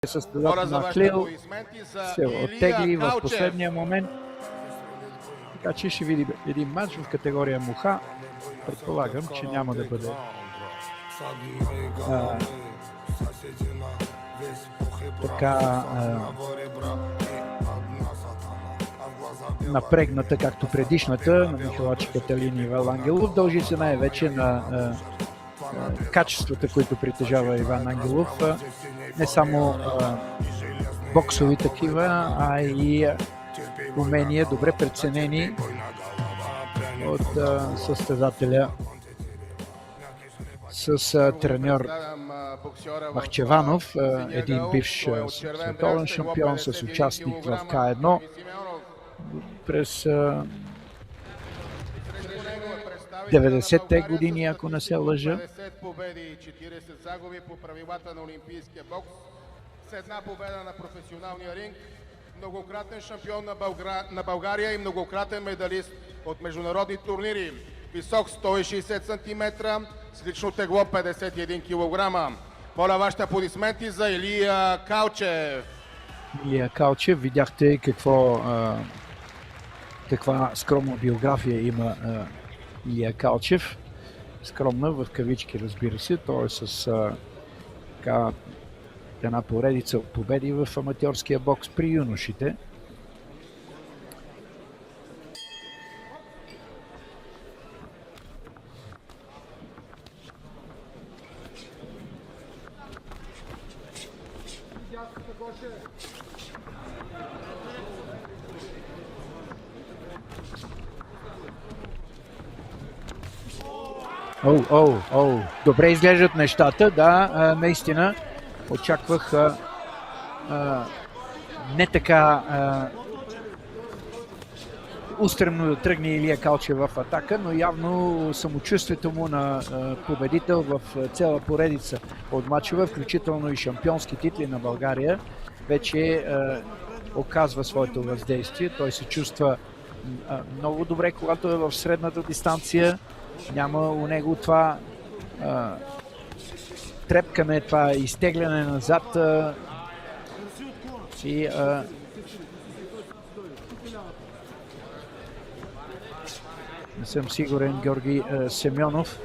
Състезател на Клил се оттегли в последния момент. Така че ще видим един матч в категория муха. Предполагам, че няма да бъде напрегната, както предишната на Михалачи Каталин и Иван Ангелов. Дължи се най-вече на качествата, които притежава Иван Ангелов. Не само боксови такива, а и умения, добре преценени от състезателя с треньор Махчеванов, един бивш световен шампион с участник в К1 през 90-те години, ако не се лъжа. 50 победи и 40 загуби по правилата на олимпийския бокс. С една победа на професионалния ринг. Многократен шампион на България и многократен медалист от международни турнири. Висок 160 см, с лично тегло 51 кг. Моля вашите аплодисменти за Илия Калчев. Илия Калчев, видяхте каква скромна биография има Илия Калчев. Скромна в кавички, разбира се. Той е с една поредица победи в аматьорския бокс при юношите. Добре изглеждат нещата, да, наистина. Очаквах не така устремно да тръгне Илия Калчев в атака, но явно самочувствието му на победител в цяла поредица от мачове, включително и шампионски титли на България, вече оказва своето въздействие. Той се чувства много добре, когато е в средната дистанция. Няма у него това трепкане, това изтегляне назад и не съм сигурен Георги Семенов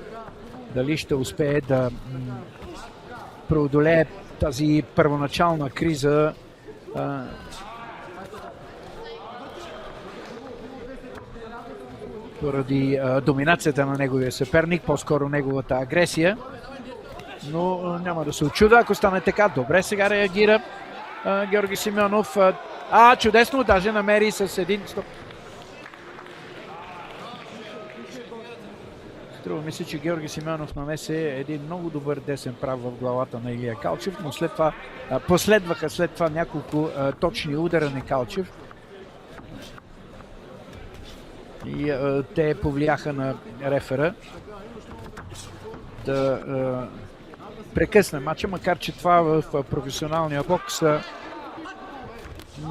дали ще успее да преодолее тази първоначална криза поради доминацията на неговия съперник, по-скоро неговата агресия. Но няма да се очуда, ако стане така. Добре, сега реагира Георги Семенов. Чудесно, даже намери с един... Струва ми се, че Георги Семенов нанесе един много добър десен прав в главата на Илия Калчев, но след това последваха няколко точни удара на Калчев. И те повлияха на рефера да прекъсне матча, макар че това в професионалния бокс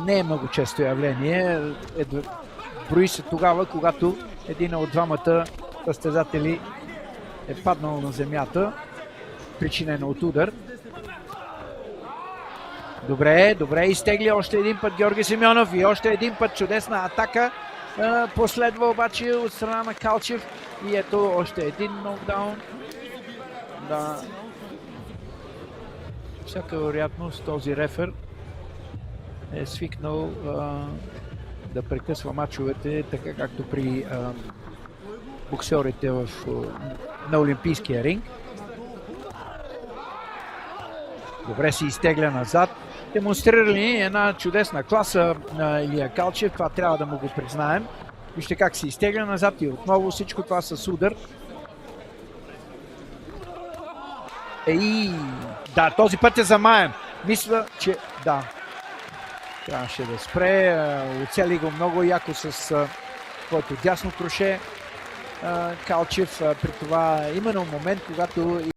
не е много често явление. Брои се тогава, когато един от двамата състезатели е паднал на земята, причинено от удар. Добре, изтегли още един път Георги Семенов и още един път чудесна атака. Последва обаче от страна на Калчев и ето още един нокдаун. Да. Всяка вероятност този рефер е свикнал да прекъсва мачовете, така както при боксерите на олимпийския ринг. Добре се изтегля назад. Демонстрирали една чудесна класа на Илия Калчев, това трябва да му го признаем. Вижте как се изтегля назад и отново всичко това с удар. Да, този път е замаян. Мисля, че да. Трябваше да спре. Оцели го много яко с своето дясно кроше. Калчев при това именно момент, когато